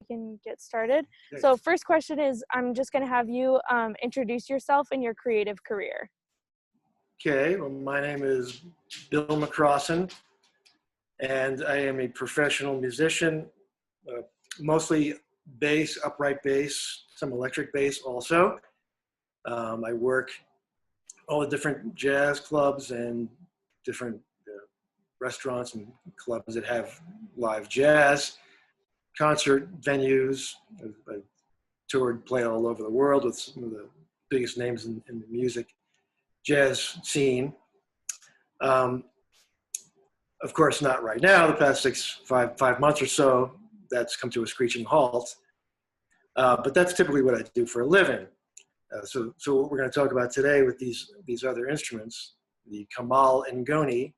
can get started. Okay. So first question is, I'm just going to have you introduce yourself and your creative career. Okay, well, my name is Bill McCrossen, and I am a professional musician, mostly bass, upright bass, some electric bass also. I work all the different jazz clubs and different restaurants and clubs that have live jazz, concert venues. I've toured, played all over the world with some of the biggest names in the music jazz scene. Of course, not right now. The past five months or so, that's come to a screeching halt. But that's typically what I do for a living. So what we're going to talk about today with these other instruments, the kamal ngoni,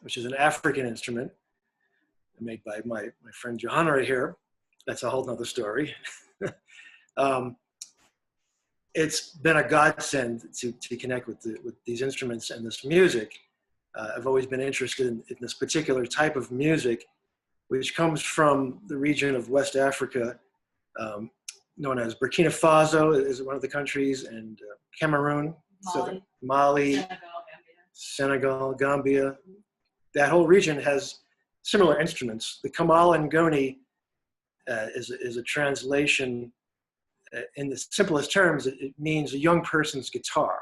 which is an African instrument made by my friend Johanna right here. That's a whole nother story. It's been a godsend to connect with these instruments and this music. I've always been interested in this particular type of music, which comes from the region of West Africa, known as Burkina Faso is one of the countries, and Cameroon, Mali, Senegal, Gambia. That whole region has similar instruments. The kamal ngoni is a translation. In the simplest terms, it means a young person's guitar.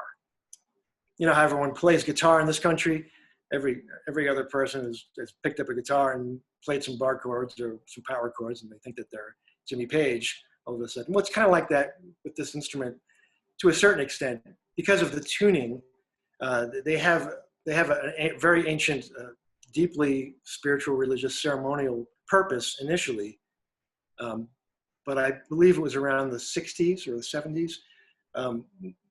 You know how everyone plays guitar in this country? Every other person has picked up a guitar and played some bar chords or some power chords, and they think that they're Jimmy Page all of a sudden. Well, it's kind of like that with this instrument to a certain extent. Because of the tuning, they have a very ancient, deeply spiritual, religious, ceremonial purpose initially. But I believe it was around the 60s or the 70s.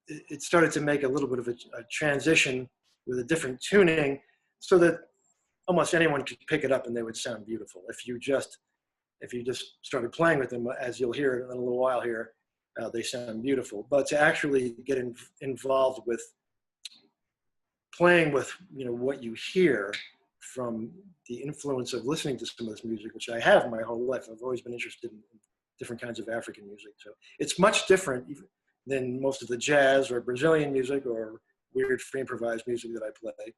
It started to make a little bit of a transition with a different tuning so that almost anyone could pick it up and they would sound beautiful. If you just started playing with them, as you'll hear in a little while here, they sound beautiful. But to actually get involved with playing with what you hear from the influence of listening to some of this music, which I have my whole life. I've always been interested in different kinds of African music. So it's much different than most of the jazz or Brazilian music or weird free improvised music that I play.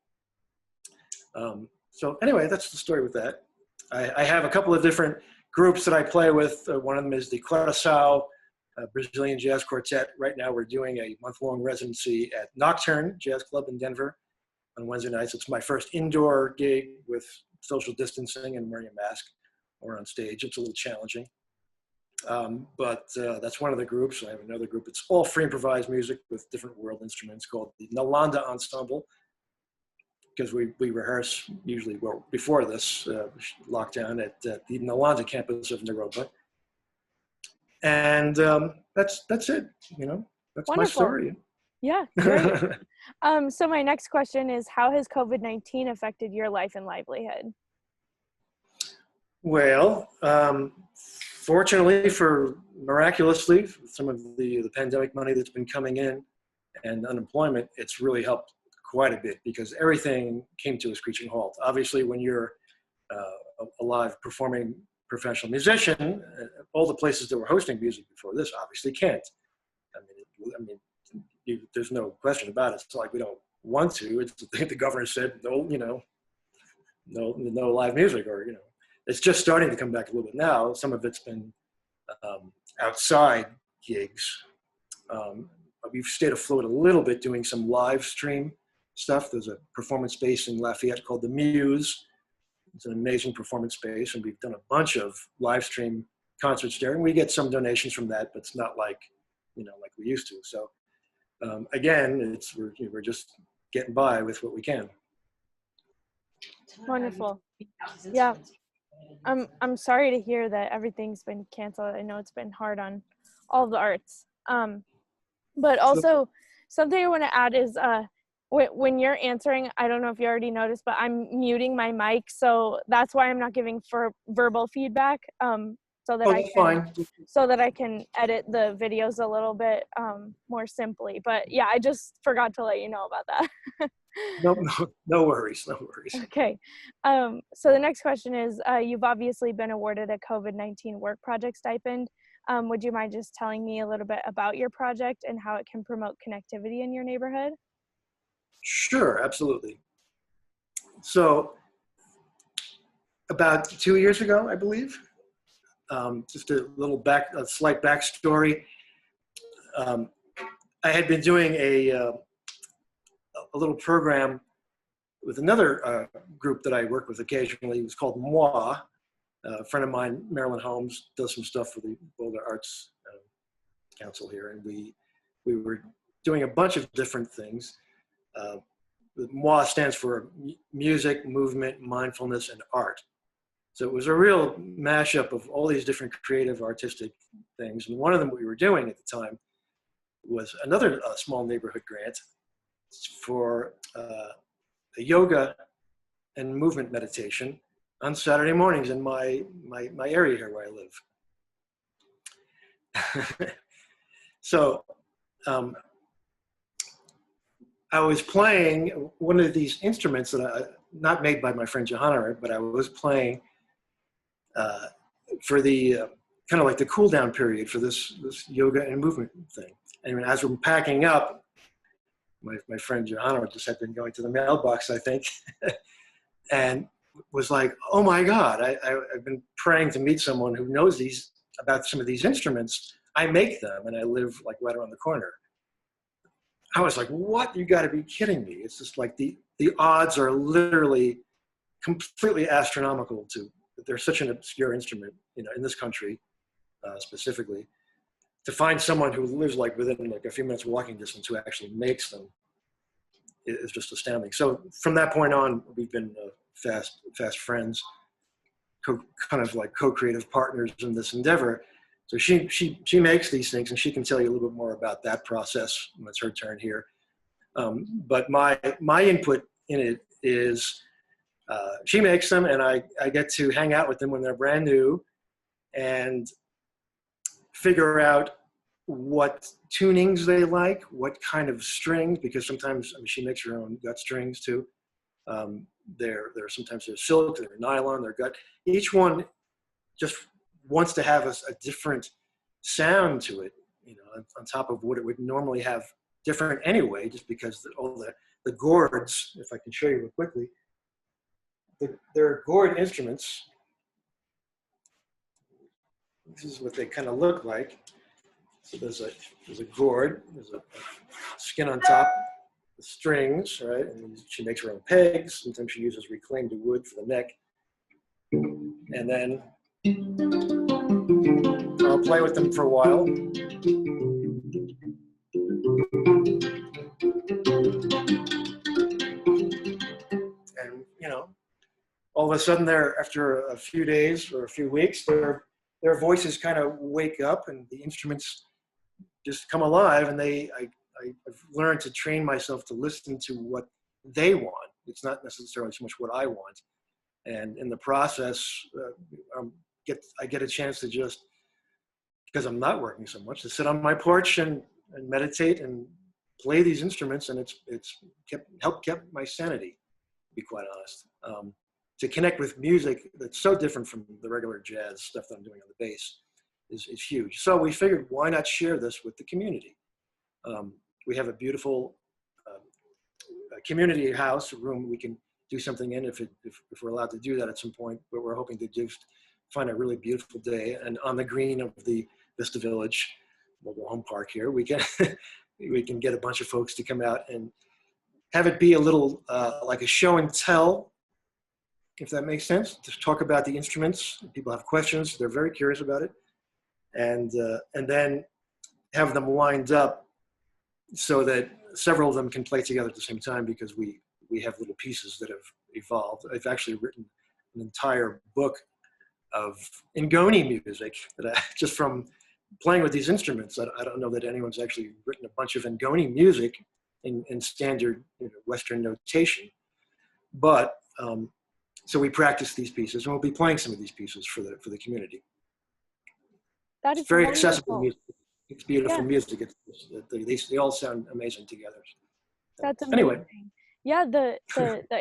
So anyway, that's the story with that. I have a couple of different groups that I play with. One of them is the Curaçao Brazilian Jazz Quartet. Right now we're doing a month-long residency at Nocturne Jazz Club in Denver on Wednesday nights. It's my first indoor gig with social distancing and wearing a mask or on stage. It's a little challenging. But that's one of the groups. I have another group. It's all free improvised music with different world instruments called the Nalanda Ensemble, because we rehearse usually before this lockdown at the Nalanda campus of Nairobi. And that's it. That's Wonderful. my story. Yeah, great. So my next question is, how has COVID-19 affected your life and livelihood? Well, fortunately, miraculously, some of the pandemic money that's been coming in and unemployment, it's really helped quite a bit because everything came to a screeching halt. Obviously, when you're a live performing professional musician, all the places that were hosting music before this obviously can't. There's no question about it. It's not like we don't want to. It's the governor said no live music, or it's just starting to come back a little bit now. Some of it's been outside gigs. We've stayed afloat a little bit doing some live stream stuff. There's a performance space in Lafayette called the Muse. It's an amazing performance space, and we've done a bunch of live stream concerts there, and we get some donations from that, but it's not like like we used to. So again, we're just getting by with what we can. Wonderful. Yeah. I'm sorry to hear that everything's been canceled. I know it's been hard on all of the arts. But also something I want to add is when you're answering, I don't know if you already noticed, but I'm muting my mic, so that's why I'm not giving verbal feedback. So that I can edit the videos a little bit more simply. But yeah, I just forgot to let you know about that. No worries, no worries. Okay. So the next question is, you've obviously been awarded a COVID-19 work project stipend. Would you mind just telling me a little bit about your project and how it can promote connectivity in your neighborhood? Sure, absolutely. So about 2 years ago, I believe, just a slight backstory. Um, I had been doing a little program with another group that I work with occasionally. It was called Moi. A friend of mine, Marilyn Holmes, does some stuff for the Boulder Arts Council here, and we were doing a bunch of different things. Moi stands for music, movement, mindfulness, and art. So it was a real mashup of all these different creative, artistic things. And one of them we were doing at the time was another small neighborhood grant for a yoga and movement meditation on Saturday mornings in my area here where I live. So I was playing one of these instruments that not made by my friend Johanna, but I was playing for the kind of like the cool down period for this yoga and movement thing. And as we're packing up, my friend Johanna just had been going to the mailbox, I think, and was like, "Oh my God, I've been praying to meet someone who knows about some of these instruments. I make them, and I live like right around the corner." I was like, "What? You got to be kidding me!" It's just like the odds are literally completely astronomical. They're such an obscure instrument, in this country specifically. To find someone who lives like within like a few minutes walking distance who actually makes them is just astounding. So from that point on, we've been fast friends, kind of like co-creative partners in this endeavor. So she makes these things, and she can tell you a little bit more about that process when it's her turn here. But my input in it is she makes them, and I get to hang out with them when they're brand new and figure out what tunings they like, what kind of strings, because sometimes she makes her own gut strings too. They're sometimes they're silk, they're nylon, they're gut. Each one just wants to have a different sound to it, on top of what it would normally have different anyway, just because all the gourds, if I can show you quickly, they're gourd instruments. This is what they kind of look like. So there's a gourd, there's a skin on top, the strings, right? And she makes her own pegs. Sometimes she uses reclaimed wood for the neck. And then I'll play with them for a while. And, all of a sudden after a few days or a few weeks, their voices kind of wake up and the instruments just come alive, and I've learned to train myself to listen to what they want. It's not necessarily so much what I want. And in the process, I get a chance to just, because I'm not working so much, to sit on my porch and meditate and play these instruments, and it's helped keep my sanity, to be quite honest. To connect with music that's so different from the regular jazz stuff that I'm doing on the bass is huge. So we figured, why not share this with the community? We have a beautiful community house, a room we can do something in if we're allowed to do that at some point, but we're hoping to just find a really beautiful day. And on the green of the Vista Village mobile home park here, we can get a bunch of folks to come out and have it be a little like a show and tell, if that makes sense, to talk about the instruments. People have questions, they're very curious about it. And then have them lined up so that several of them can play together at the same time, because we have little pieces that have evolved. I've actually written an entire book of Ngoni music that just from playing with these instruments. I don't know that anyone's actually written a bunch of Ngoni music in standard Western notation, but so we practice these pieces, and we'll be playing some of these pieces for the community. That is It's very wonderful. accessible music. It's beautiful Yeah. music. They all sound amazing together. That's amazing. Anyway. Yeah, the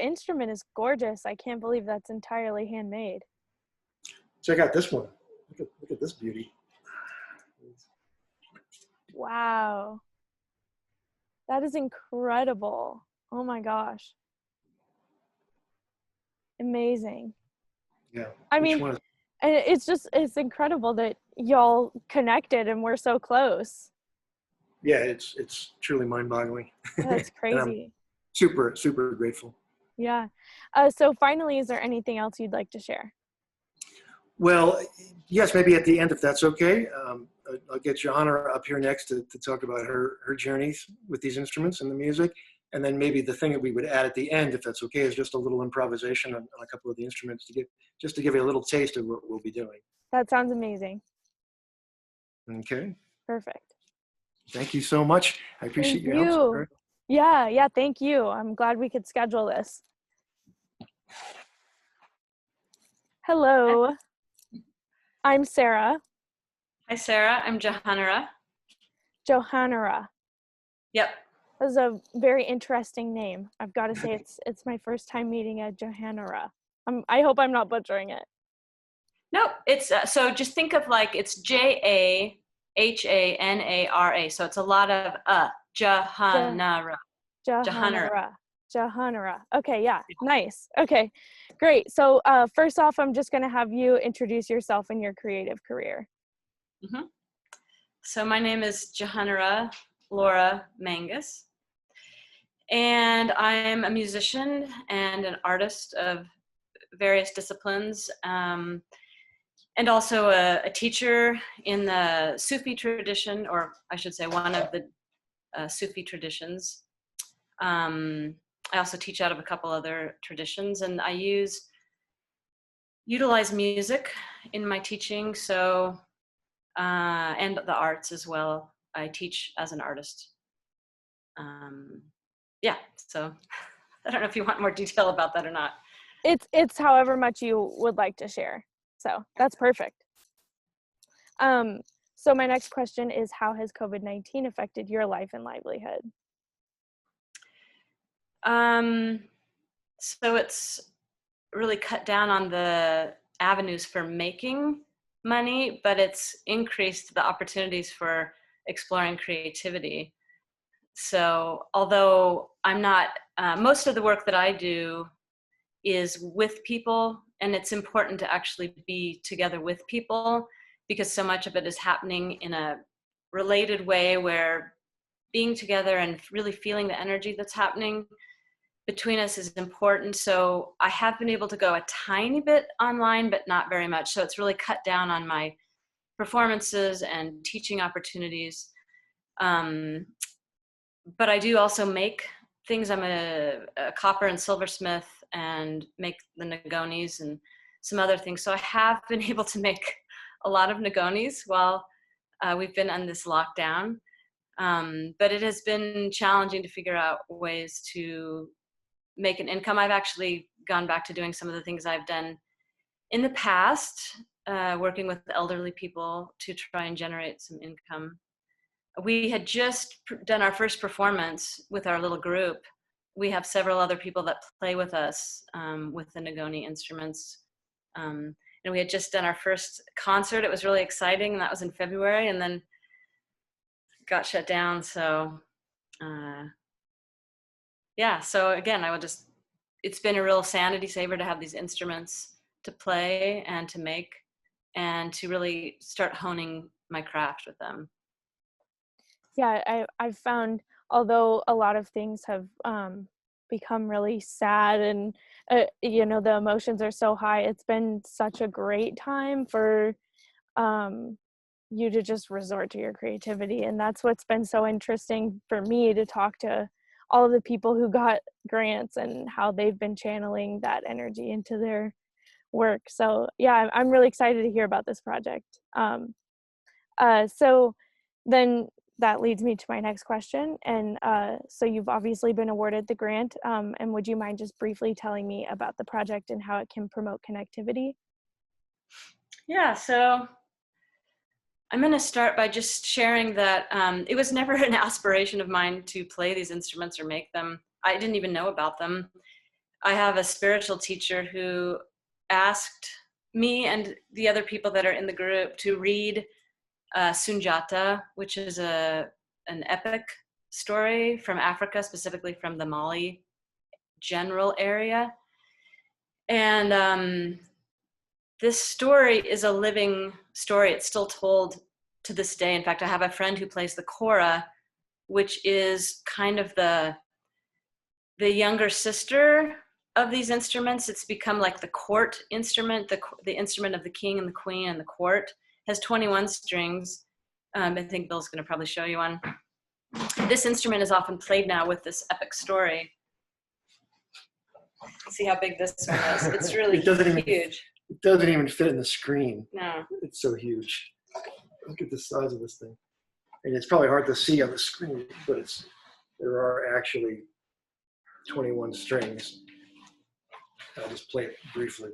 instrument is gorgeous. I can't believe that's entirely handmade. Check out this one. Look at this beauty. Wow. That is incredible. Oh my gosh. Amazing. Yeah. I Each mean, one is, and it's incredible that y'all connected and we're so close. yeah, it's truly mind-boggling. That's And I'm crazy. super, super grateful. Yeah. So finally, is there anything else you'd like to share? Well, yes, maybe at the end, if that's okay. I'll get Johanna up here next to talk about her journeys with these instruments and the music. And then maybe the thing that we would add at the end, if that's okay, is just a little improvisation on a couple of the instruments to give you a little taste of what we'll be doing. That sounds amazing. Okay. Perfect. Thank you so much. I Thank appreciate your help. you. Yeah, thank you. I'm glad we could schedule this. Hello, I'm Sarah. Hi, Sarah. I'm Johanna. Johanna. Yep. That's a very interesting name. I've got to say it's my first time meeting a Johanna. I hope I'm not butchering it. No, it's so just think of like it's Jahanara. So it's a lot of Johanna. Johanna. Okay, yeah, nice. Okay, great. So first off, I'm just going to have you introduce yourself and your creative career. Mm-hmm. So my name is Johanna Laura Mangus, and I'm a musician and an artist of various disciplines, and also a teacher in the Sufi tradition, or I should say one of the Sufi traditions. I also teach out of a couple other traditions, and I utilize music in my teaching, so and the arts as well. I teach as an artist. Yeah, so I don't know if you want more detail about that or not. It's however much you would like to share. So that's perfect. So my next question is, how has COVID-19 affected your life and livelihood? So it's really cut down on the avenues for making money, but it's increased the opportunities for exploring creativity. So although I'm not, most of the work that I do is with people, and it's important to actually be together with people because so much of it is happening in a related way where being together and really feeling the energy that's happening between us is important. So I have been able to go a tiny bit online, but not very much. So it's really cut down on my performances and teaching opportunities. But I do also make things. I'm a copper and silversmith and make the Nagonis and some other things. So I have been able to make a lot of Nagonis while we've been on this lockdown. But it has been challenging to figure out ways to make an income. I've actually gone back to doing some of the things I've done in the past, working with elderly people to try and generate some income. We had just done our first performance with our little group. We have several other people that play with us with the Nagoni instruments. And we had just done our first concert. It was really exciting, and that was in February, and then got shut down. So yeah, so again, it's been a real sanity saver to have these instruments to play and to make and to really start honing my craft with them. Yeah, I've found, although a lot of things have become really sad and the emotions are so high, it's been such a great time for you to just resort to your creativity. And that's what's been so interesting for me, to talk to all of the people who got grants and how they've been channeling that energy into their work. So yeah, I'm really excited to hear about this project. So then that leads me to my next question. And so you've obviously been awarded the grant, and would you mind just briefly telling me about the project and how it can promote connectivity? Yeah, so I'm going to start by just sharing that it was never an aspiration of mine to play these instruments or make them. I didn't even know about them. I have a spiritual teacher who asked me and the other people that are in the group to read Sunjata, which is an epic story from Africa, specifically from the Mali general area. And this story is a living story. It's still told to this day. In fact, I have a friend who plays the kora, which is kind of the younger sister of these instruments. It's become like the court instrument, the instrument of the king and the queen and the court. It has 21 strings. I think Bill's going to probably show you one. This instrument is often played now with this epic story. See how big this one is. It's really huge. It doesn't even fit in the screen. No. It's so huge. Look at the size of this thing. And it's probably hard to see on the screen, but there are actually 21 strings. I'll just play it briefly.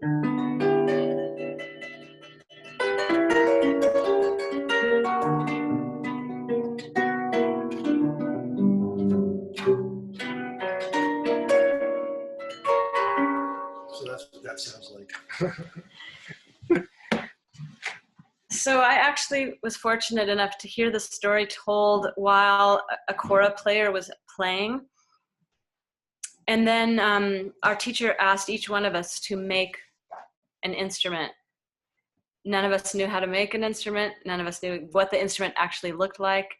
So that's what that sounds like. So I actually was fortunate enough to hear the story told while a kora player was playing. And then our teacher asked each one of us to make an instrument. None of us knew how to make an instrument. None of us knew what the instrument actually looked like.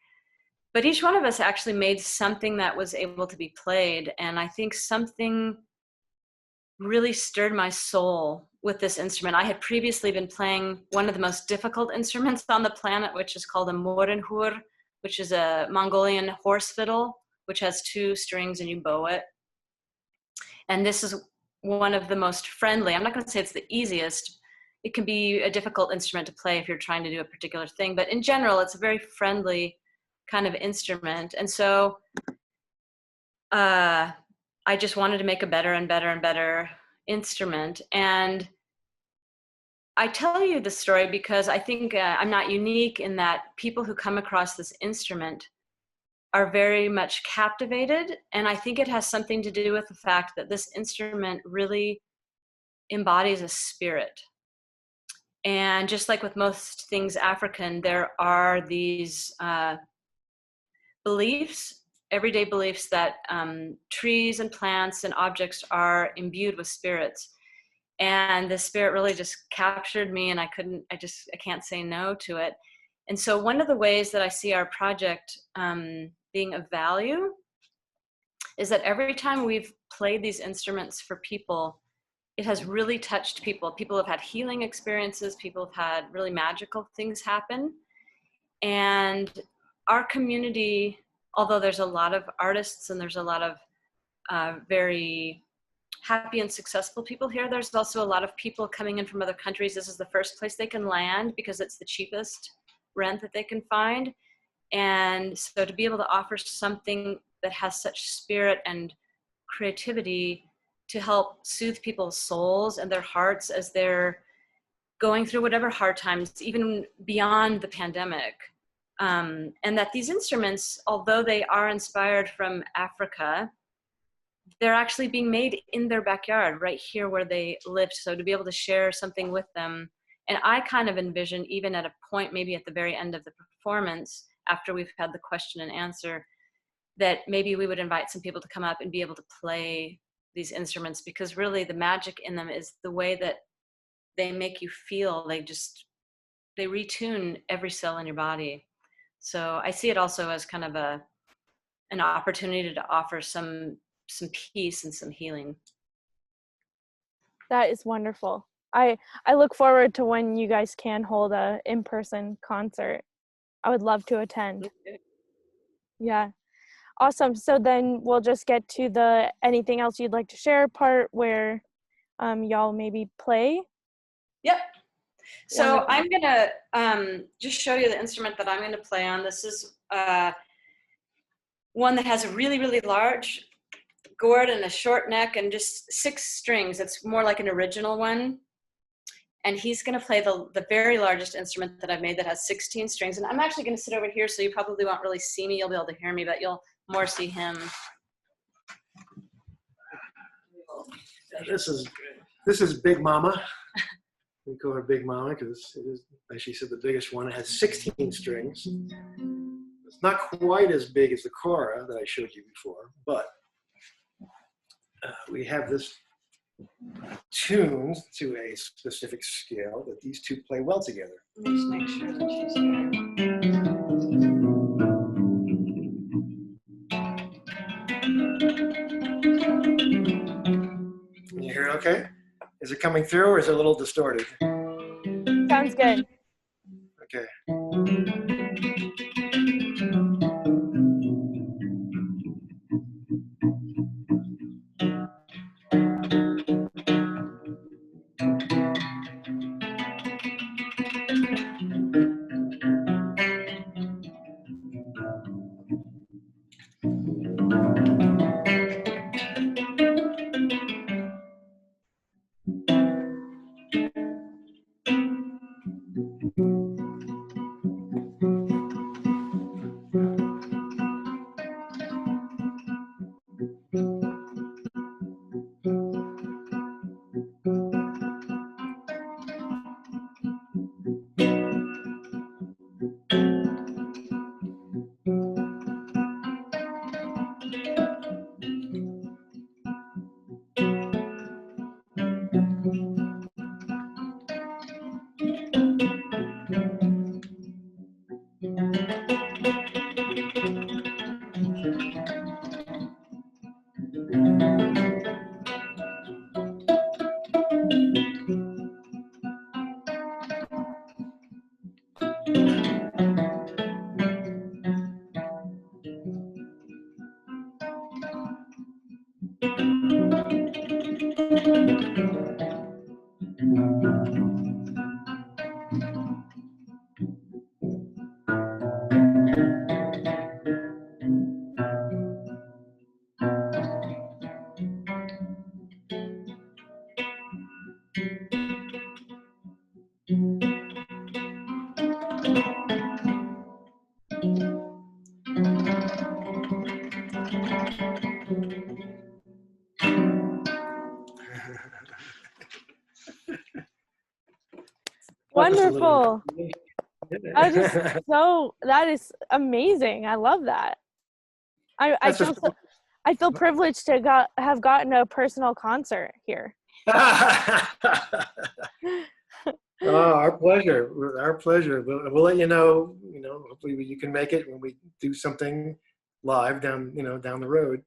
But each one of us actually made something that was able to be played. And I think something really stirred my soul with this instrument. I had previously been playing one of the most difficult instruments on the planet, which is called a morinhur, which is a Mongolian horse fiddle, which has 2 strings and you bow it. And this is one of the most friendly. I'm not going to say it's the easiest. It can be a difficult instrument to play if you're trying to do a particular thing, but in general, it's a very friendly kind of instrument. And so I just wanted to make a better and better and better instrument. And I tell you this story because I think I'm not unique in that people who come across this instrument are very much captivated. And I think it has something to do with the fact that this instrument really embodies a spirit. And just like with most things African, there are these beliefs, everyday beliefs that trees and plants and objects are imbued with spirits. And the spirit really just captured me, and I can't say no to it. And so one of the ways that I see our project being of value is that every time we've played these instruments for people, it has really touched people. People have had healing experiences. People have had really magical things happen. And our community, although there's a lot of artists and there's a lot of very happy and successful people here, there's also a lot of people coming in from other countries. This is the first place they can land because it's the cheapest rent that they can find. And so to be able to offer something that has such spirit and creativity to help soothe people's souls and their hearts as they're going through whatever hard times, even beyond the pandemic. And that these instruments, although they are inspired from Africa, they're actually being made in their backyard, right here where they lived. So to be able to share something with them. And I kind of envision, even at a point, maybe at the very end of the performance, after we've had the question and answer, that maybe we would invite some people to come up and be able to play these instruments, because really the magic in them is the way that they make you feel. They retune every cell in your body. So I see it also as kind of an opportunity to offer some peace and some healing. That is wonderful. I look forward to when you guys can hold a in-person concert. I would love to attend. Yeah. Awesome. So then we'll just get to the anything else you'd like to share part where y'all maybe play. Yep. So I'm gonna just show you the instrument that I'm gonna play on. This is one that has a really, really large gourd and a short neck and just 6 strings. It's more like an original one. And he's gonna play the very largest instrument that I've made that has 16 strings. And I'm actually gonna sit over here, so you probably won't really see me. You'll be able to hear me, but you'll more see him. This is Big Mama. We call her Big Mama because it is, as she said, the biggest one. It has 16 strings. It's not quite as big as the Cora that I showed you before, but we have this tuned to a specific scale that these two play well together. Just make sure that she's here. Can you hear it okay? Is it coming through or is it a little distorted? Sounds good. Okay. Wonderful. That is amazing. I love that. I feel privileged to have gotten a personal concert here. Oh, our pleasure. Our pleasure. We'll let you know. Hopefully you can make it when we do something live down the road.